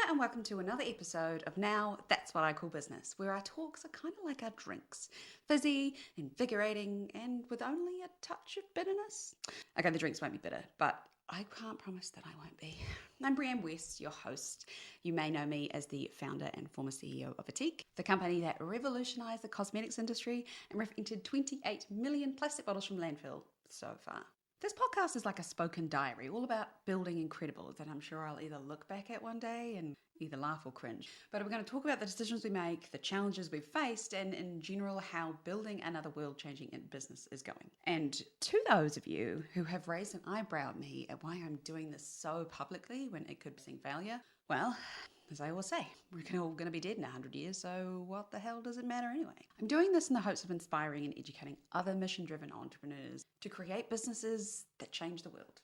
and welcome to another episode of Now That's What I Call Business, where our talks are kind of like our drinks. Fizzy, invigorating, and with only a touch of bitterness. Okay, the drinks won't be bitter, but I can't promise that I won't be. I'm Brianne West, your host. You may know me as the founder and former CEO of Atique, the company that revolutionized the cosmetics industry and prevented 28 million plastic bottles from landfill so far. This podcast is like a spoken diary, all about building Incrediball that I'm sure I'll either look back at one day and either laugh or cringe. But we're going to talk about the decisions we make, the challenges we've faced, and in general, how building another world-changing business is going. And to those of you who have raised an eyebrow at me at why I'm doing this so publicly when it could be failure, well, as I always say, we're all going to be dead in 100 years, so what the hell does it matter anyway? I'm doing this in the hopes of inspiring and educating other mission-driven entrepreneurs to create businesses that change the world.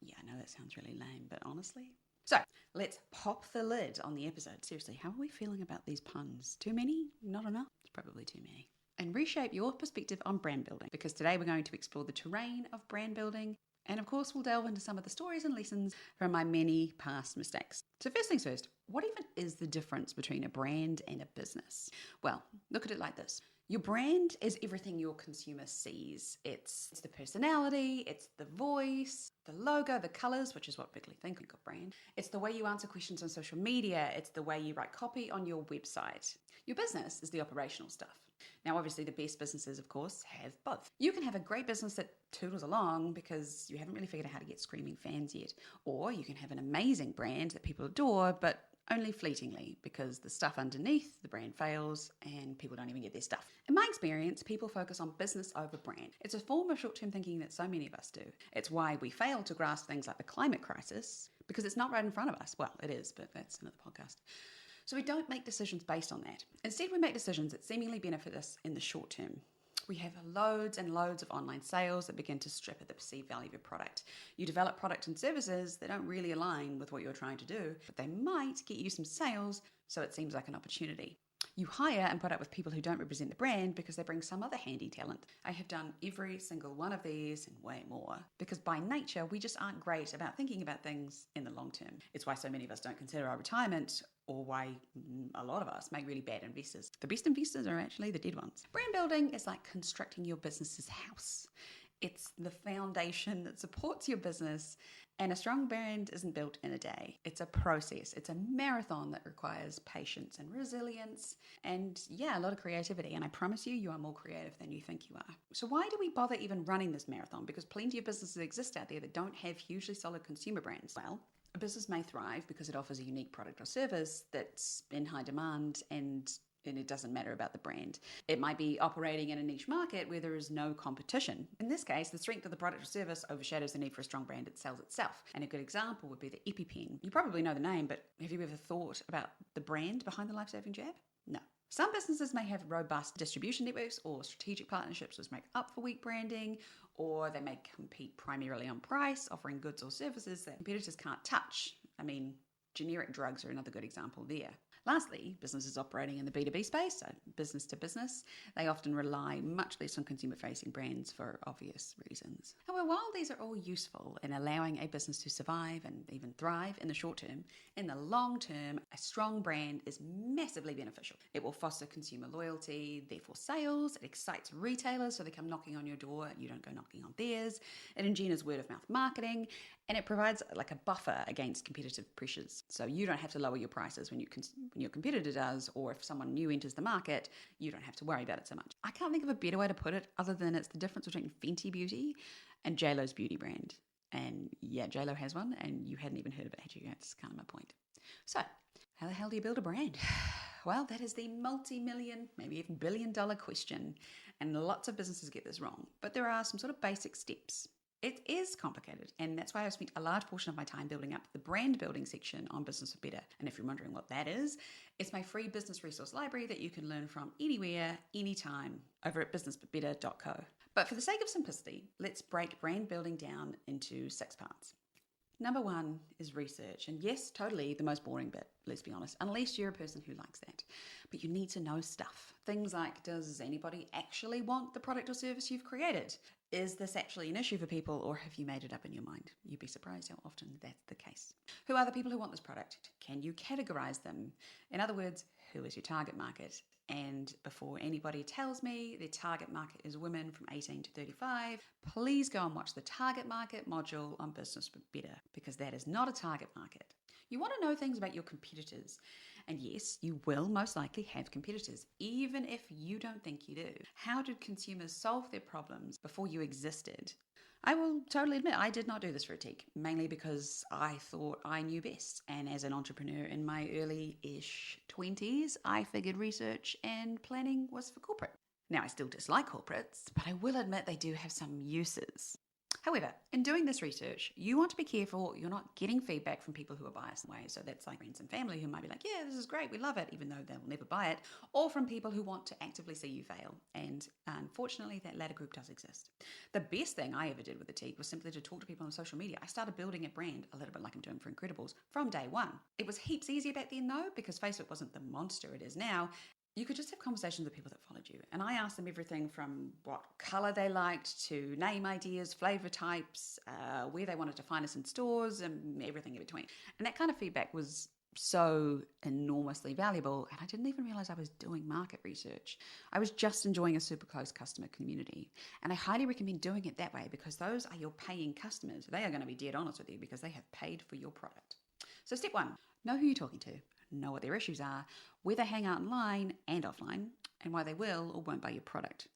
Yeah, I know that sounds really lame, but honestly. So, let's pop the lid on the episode. Seriously, how are we feeling about these puns? Too many? Not enough? It's probably too many. And reshape your perspective on brand building, because today we're going to explore the terrain of brand building. And of course, we'll delve into some of the stories and lessons from my many past mistakes. So first things first, what even is the difference between a brand and a business? Well, look at it like this. Your brand is everything your consumer sees. It's the personality, it's the voice, the logo, the colors, which is what people think of brand. It's the way you answer questions on social media. It's the way you write copy on your website. Your business is the operational stuff. Now, obviously, the best businesses, of course, have both. You can have a great business that toodles along because you haven't really figured out how to get screaming fans yet. Or you can have an amazing brand that people adore, but only fleetingly because the stuff underneath the brand fails and people don't even get their stuff. In my experience, people focus on business over brand. It's a form of short-term thinking that so many of us do. It's why we fail to grasp things like the climate crisis because it's not right in front of us. Well, it is, but that's another podcast. So we don't make decisions based on that. Instead, we make decisions that seemingly benefit us in the short term. We have loads and loads of online sales that begin to strip at the perceived value of your product. You develop products and services that don't really align with what you're trying to do, but they might get you some sales, so it seems like an opportunity. You hire and put up with people who don't represent the brand because they bring some other handy talent. I have done every single one of these and way more because by nature, we just aren't great about thinking about things in the long term. It's why so many of us don't consider our retirement or why a lot of us make really bad investors. The best investors are actually the dead ones. Brand building is like constructing your business's house. It's the foundation that supports your business, and a strong brand isn't built in a day. It's a process. It's a marathon that requires patience and resilience and, a lot of creativity. And I promise you, you are more creative than you think you are. So why do we bother even running this marathon? Because plenty of businesses exist out there that don't have hugely solid consumer brands. Well, a business may thrive because it offers a unique product or service that's in high demand and it doesn't matter about the brand. It might be operating in a niche market where there is no competition. In this case, the strength of the product or service overshadows the need for a strong brand that sells itself. And a good example would be the EpiPen. You probably know the name, but have you ever thought about the brand behind the life-saving jab? No. Some businesses may have robust distribution networks or strategic partnerships which make up for weak branding, or they may compete primarily on price, offering goods or services that competitors can't touch. Generic drugs are another good example there. Lastly, businesses operating in the B2B space, so business to business, they often rely much less on consumer-facing brands for obvious reasons. However, while these are all useful in allowing a business to survive and even thrive in the short term, in the long term, a strong brand is massively beneficial. It will foster consumer loyalty, therefore sales. It excites retailers so they come knocking on your door and you don't go knocking on theirs. It engenders word-of-mouth marketing, and it provides like a buffer against competitive pressures. So you don't have to lower your prices when your competitor does, or if someone new enters the market, you don't have to worry about it so much. I can't think of a better way to put it other than it's the difference between Fenty Beauty and JLo's beauty brand. And yeah, JLo has one and you hadn't even heard of it, had you? That's kind of my point. So how the hell do you build a brand? Well, that is the multi-million, maybe even billion-dollar question. And lots of businesses get this wrong, but there are some sort of basic steps. It is complicated, and that's why I've spent a large portion of my time building up the brand building section on Business for Better. And if you're wondering what that is, it's my free business resource library that you can learn from anywhere, anytime, over at businessforbetter.co. But for the sake of simplicity, let's break brand building down into 6 parts. Number one is research. And yes, totally the most boring bit, let's be honest, unless you're a person who likes that. But you need to know stuff. Things like, does anybody actually want the product or service you've created? Is this actually an issue for people, or have you made it up in your mind? You'd be surprised how often that's the case. Who are the people who want this product? Can you categorize them? In other words, who is your target market? And before anybody tells me their target market is women from 18 to 35, please go and watch the target market module on Business Better, because that is not a target market. You want to know things about your competitors. And yes, you will most likely have competitors, even if you don't think you do. How did consumers solve their problems before you existed? I will totally admit I did not do this for Atik, mainly because I thought I knew best. And as an entrepreneur in my early-ish 20s, I figured research and planning was for corporate. Now, I still dislike corporates, but I will admit they do have some uses. However, in doing this research, you want to be careful you're not getting feedback from people who are biased in ways. So that's like friends and family who might be like, yeah, this is great, we love it, even though they'll never buy it. Or from people who want to actively see you fail. And unfortunately, that latter group does exist. The best thing I ever did with Atik was simply to talk to people on social media. I started building a brand, a little bit like I'm doing for Incrediballs, from day one. It was heaps easier back then though, because Facebook wasn't the monster it is now. You could just have conversations with people that followed you. And I asked them everything from what colour they liked to name ideas, flavour types, where they wanted to find us in stores, and everything in between. And that kind of feedback was so enormously valuable. And I didn't even realise I was doing market research. I was just enjoying a super close customer community. And I highly recommend doing it that way, because those are your paying customers. They are going to be dead honest with you because they have paid for your product. So step one, know who you're talking to. Know what their issues are, where they hang out online and offline, and why they will or won't buy your product.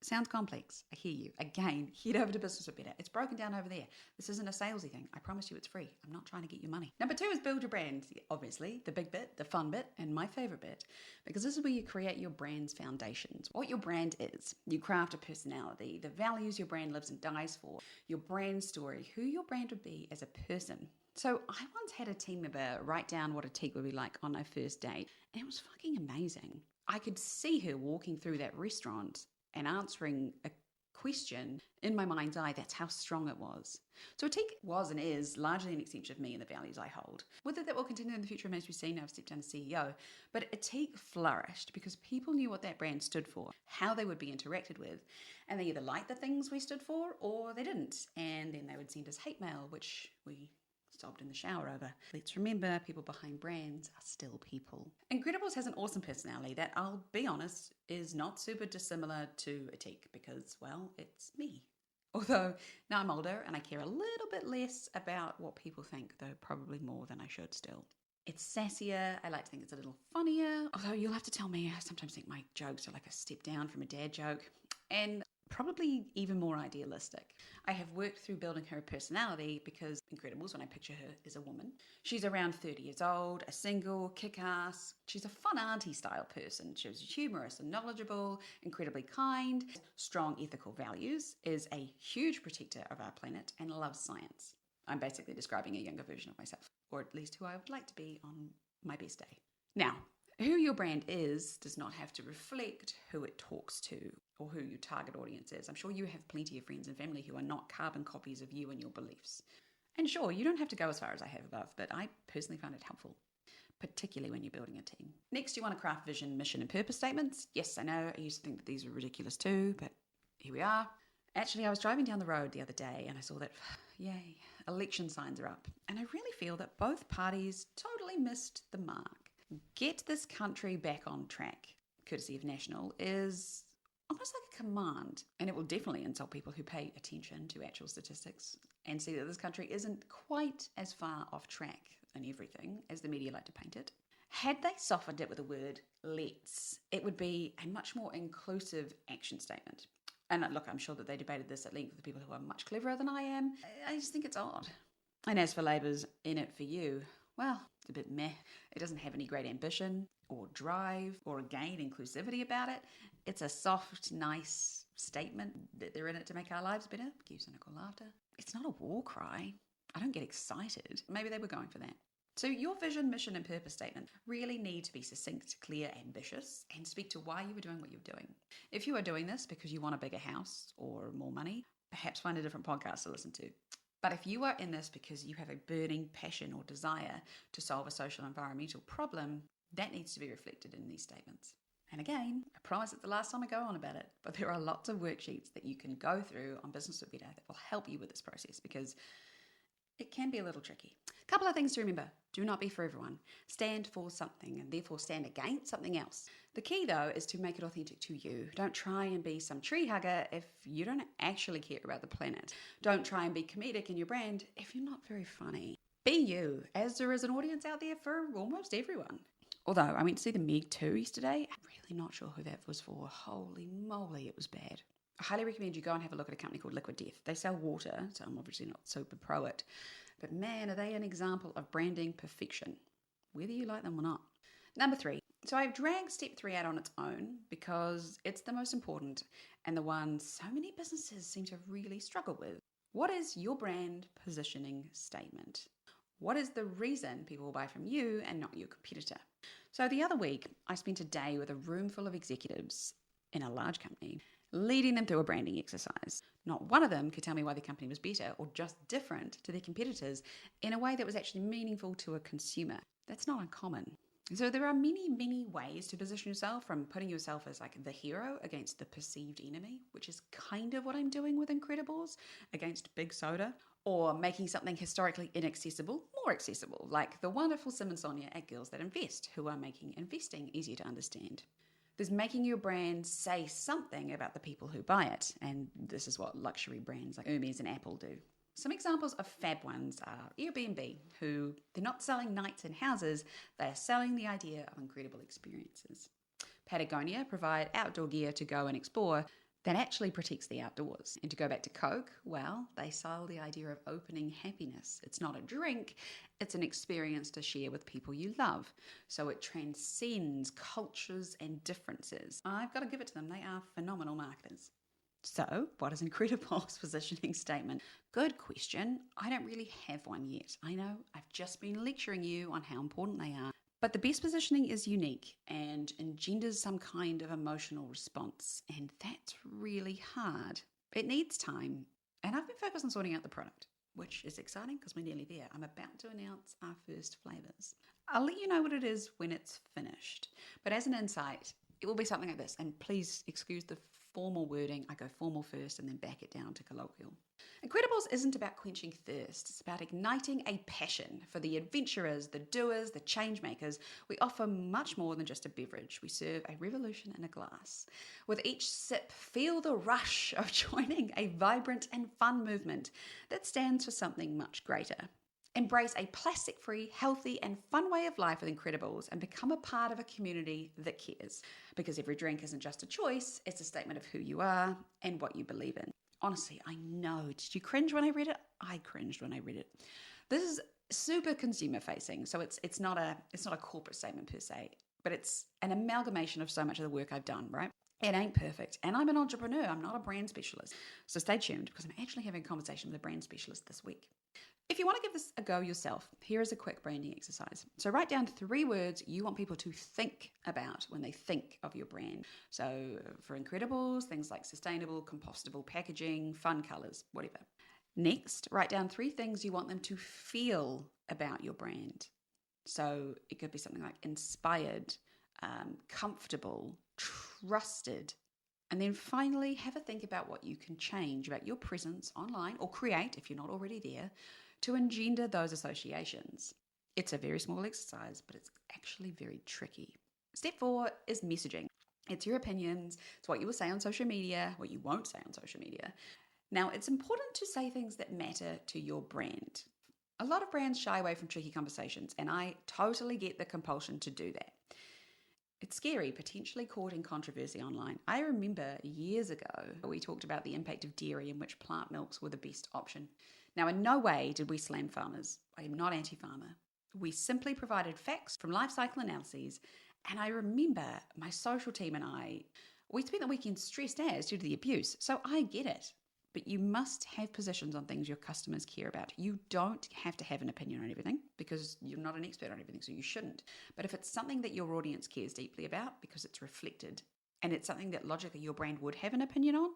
Sounds complex. I hear you. Again, head over to Business Better. It's broken down over there. This isn't a salesy thing. I promise you it's free. I'm not trying to get your money. Number two is build your brand. Obviously, the big bit, the fun bit, and my favorite bit, because this is where you create your brand's foundations. What your brand is. You craft a personality, the values your brand lives and dies for, your brand story, who your brand would be as a person. So I once had a team member write down what Atik would be like on our first date, and it was fucking amazing. I could see her walking through that restaurant and answering a question in my mind's eye. That's how strong it was. So Atik was and is largely an extension of me and the values I hold. Whether that will continue in the future remains to be seen. Now I've stepped down as CEO. But Atik flourished because people knew what that brand stood for, how they would be interacted with, and they either liked the things we stood for or they didn't. And then they would send us hate mail, which we sobbed in the shower over. Let's remember, people behind brands are still people. Incrediballs has an awesome personality that, I'll be honest, is not super dissimilar to Atik because, well, it's me. Although now I'm older and I care a little bit less about what people think, though probably more than I should still. It's sassier. I like to think it's a little funnier. Although you'll have to tell me, I sometimes think my jokes are like a step down from a dad joke. And probably even more idealistic. I have worked through building her personality because Incrediballs, when I picture her, is a woman. She's around 30 years old, a single, kick-ass. She's a fun auntie style person. She's humorous and knowledgeable, incredibly kind, strong ethical values, is a huge protector of our planet, and loves science. I'm basically describing a younger version of myself, or at least who I would like to be on my best day. Now, who your brand is does not have to reflect who it talks to or who your target audience is. I'm sure you have plenty of friends and family who are not carbon copies of you and your beliefs. And sure, you don't have to go as far as I have above, but I personally find it helpful, particularly when you're building a team. Next, you want to craft vision, mission, and purpose statements. Yes, I know, I used to think that these were ridiculous too, but here we are. Actually, I was driving down the road the other day and I saw that, yay, election signs are up. And I really feel that both parties totally missed the mark. Get this country back on track, courtesy of National, is almost like a command. And it will definitely insult people who pay attention to actual statistics and see that this country isn't quite as far off track in everything as the media like to paint it. Had they softened it with the word let's, it would be a much more inclusive action statement. And look, I'm sure that they debated this at length with people who are much cleverer than I am. I just think it's odd. And as for Labour's in it for you, well, it's a bit meh. It doesn't have any great ambition or drive or again inclusivity about it. It's a soft, nice statement that they're in it to make our lives better. Cue cynical laughter. It's not a war cry. I don't get excited. Maybe they were going for that. So your vision, mission, and purpose statement really need to be succinct, clear, ambitious, and speak to why you are doing what you're doing. If you are doing this because you want a bigger house or more money, perhaps find a different podcast to listen to. But if you are in this because you have a burning passion or desire to solve a social environmental problem, that needs to be reflected in these statements. And again, I promise it's the last time I go on about it, but there are lots of worksheets that you can go through on Business with Better that will help you with this process because it can be a little tricky. A couple of things to remember. Do not be for everyone. Stand for something and therefore stand against something else. The key though is to make it authentic to you. Don't try and be some tree hugger if you don't actually care about the planet. Don't try and be comedic in your brand if you're not very funny. Be you, as there is an audience out there for almost everyone. Although I went to see the Meg 2 yesterday, I'm really not sure who that was for. Holy moly, it was bad. I highly recommend you go and have a look at a company called Liquid Death. They sell water, so I'm obviously not super pro it. But man, are they an example of branding perfection, whether you like them or not. Number 3. So I've dragged step 3 out on its own because it's the most important and the one so many businesses seem to really struggle with. What is your brand positioning statement? What is the reason people will buy from you and not your competitor? So the other week, I spent a day with a room full of executives in a large company, leading them through a branding exercise. Not one of them could tell me why the company was better or just different to their competitors in a way that was actually meaningful to a consumer. That's not uncommon. So there are many, many ways to position yourself, from putting yourself as like the hero against the perceived enemy, which is kind of what I'm doing with Incrediballs against Big Soda, or making something historically inaccessible more accessible, like the wonderful Sim and Sonia at Girls That Invest, who are making investing easier to understand. There's making your brand say something about the people who buy it, and this is what luxury brands like Hermes and Apple do. Some examples of fab ones are Airbnb, who they're not selling nights and houses, they are selling the idea of incredible experiences. Patagonia provide outdoor gear to go and explore that actually protects the outdoors. And to go back to Coke, well, they sell the idea of opening happiness. It's not a drink, it's an experience to share with people you love. So it transcends cultures and differences. I've got to give it to them, they are phenomenal marketers. So, what is Incrediball's positioning statement? Good question. I don't really have one yet. I know, I've just been lecturing you on how important they are. But the best positioning is unique and engenders some kind of emotional response. And that's really hard. It needs time. And I've been focused on sorting out the product, which is exciting because we're nearly there. I'm about to announce our first flavours. I'll let you know what it is when it's finished. But as an insight, it will be something like this. And please excuse the formal wording. I go formal first and then back it down to colloquial. Incrediballs isn't about quenching thirst. It's about igniting a passion for the adventurers, the doers, the change makers. We offer much more than just a beverage. We serve a revolution in a glass. With each sip, feel the rush of joining a vibrant and fun movement that stands for something much greater. Embrace a plastic-free, healthy and fun way of life with Incrediballs and become a part of a community that cares. Because every drink isn't just a choice, it's a statement of who you are and what you believe in. Honestly, I know. Did you cringe when I read it? I cringed when I read it. This is super consumer facing, so it's not a corporate statement per se, but it's an amalgamation of so much of the work I've done, right? It ain't perfect. And I'm an entrepreneur. I'm not a brand specialist. So stay tuned because I'm actually having a conversation with a brand specialist this week. If you want to give this a go yourself, here is a quick branding exercise. So write down 3 words you want people to think about when they think of your brand. So for Incrediballs, things like sustainable, compostable packaging, fun colors, whatever. Next, write down 3 things you want them to feel about your brand. So it could be something like inspired, comfortable, trusted. And then finally, have a think about what you can change about your presence online or create, if you're not already there, to engender those associations. It's a very small exercise, but it's actually very tricky. Step 4 is messaging. It's your opinions. It's what you will say on social media, what you won't say on social media. Now, it's important to say things that matter to your brand. A lot of brands shy away from tricky conversations, and I totally get the compulsion to do that. It's scary, potentially caught in controversy online. I remember years ago, we talked about the impact of dairy in which plant milks were the best option. Now, in no way did we slam farmers. I am not anti-farmer. We simply provided facts from life cycle analyses. And I remember my social team and we spent the weekend stressed as due to the abuse. So I get it. But you must have positions on things your customers care about. You don't have to have an opinion on everything because you're not an expert on everything, so you shouldn't. But if it's something that your audience cares deeply about because it's reflected and it's something that logically your brand would have an opinion on,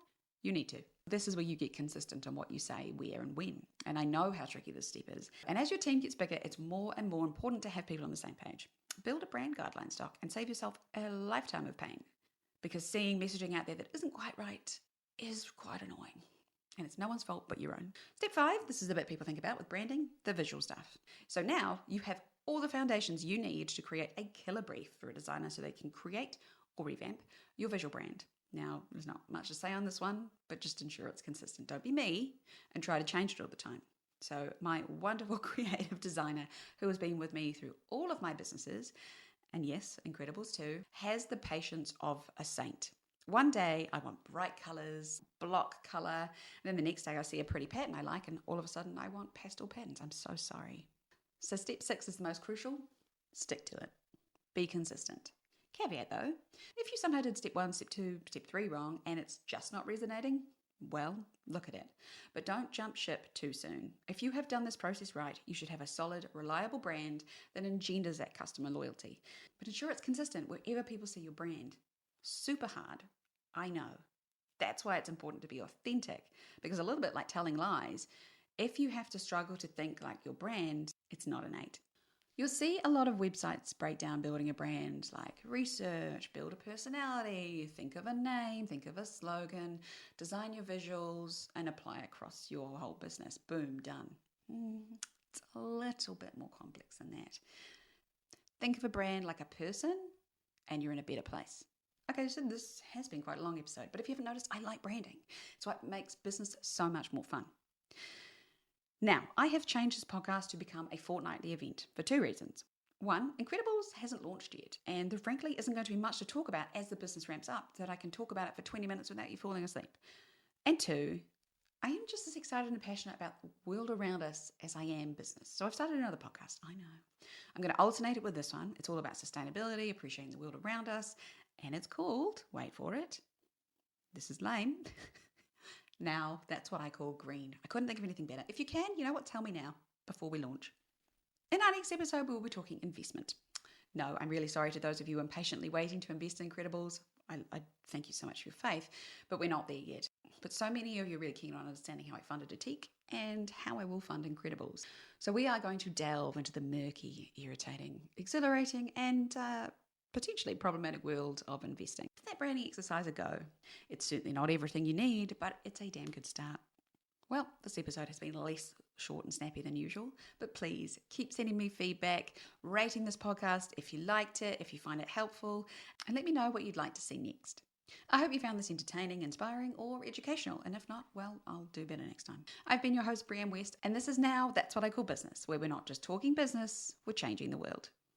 You need to. This is where you get consistent on what you say, where, and when. And I know how tricky this step is. And as your team gets bigger, it's more and more important to have people on the same page. Build a brand guideline stock and save yourself a lifetime of pain. Because seeing messaging out there that isn't quite right is quite annoying. And it's no one's fault but your own. Step 5, this is the bit people think about with branding, the visual stuff. So now you have all the foundations you need to create a killer brief for a designer so they can create or revamp your visual brand. Now, there's not much to say on this one, but just ensure it's consistent. Don't be me and try to change it all the time. So my wonderful creative designer who has been with me through all of my businesses, and yes, Incrediballs too, has the patience of a saint. One day I want bright colours, block colour, and then the next day I see a pretty pattern I like, and all of a sudden I want pastel patterns. I'm so sorry. So step 6 is the most crucial. Stick to it. Be consistent. Caveat though, if you somehow did step 1, step 2, step 3 wrong and it's just not resonating, well, look at it. But don't jump ship too soon. If you have done this process right, you should have a solid, reliable brand that engenders that customer loyalty. But ensure it's consistent wherever people see your brand. Super hard, I know. That's why it's important to be authentic, because a little bit like telling lies, if you have to struggle to think like your brand, it's not innate. You'll see a lot of websites break down building a brand, like research, build a personality, think of a name, think of a slogan, design your visuals, and apply across your whole business. Boom, done. It's a little bit more complex than that. Think of a brand like a person, and you're in a better place. Okay, so this has been quite a long episode, but if you haven't noticed, I like branding. It's what makes business so much more fun. Now, I have changed this podcast to become a fortnightly event for 2 reasons. 1, Incrediballs hasn't launched yet, and there frankly isn't going to be much to talk about as the business ramps up that I can talk about it for 20 minutes without you falling asleep. And 2, I am just as excited and passionate about the world around us as I am business. So I've started another podcast, I know. I'm going to alternate it with this one. It's all about sustainability, appreciating the world around us, and it's called, wait for it, this is lame, now that's what I call green. I couldn't think of anything better. If you can, you know what, tell me now before we launch. In our next episode, we will be talking investment. No, I'm really sorry to those of you impatiently waiting to invest in Incrediballs. I thank you so much for your faith, but we're not there yet. But so many of you are really keen on understanding how I funded a tech and how I will fund Incrediballs. So we are going to delve into the murky, irritating, exhilarating, and potentially problematic world of investing. Give that branding exercise a go. It's certainly not everything you need, but it's a damn good start. Well, this episode has been less short and snappy than usual, but please keep sending me feedback, rating this podcast if you liked it, if you find it helpful, and let me know what you'd like to see next. I hope you found this entertaining, inspiring, or educational, and if not, well, I'll do better next time. I've been your host, Brianne West, and this is Now That's What I Call Business, where we're not just talking business, we're changing the world.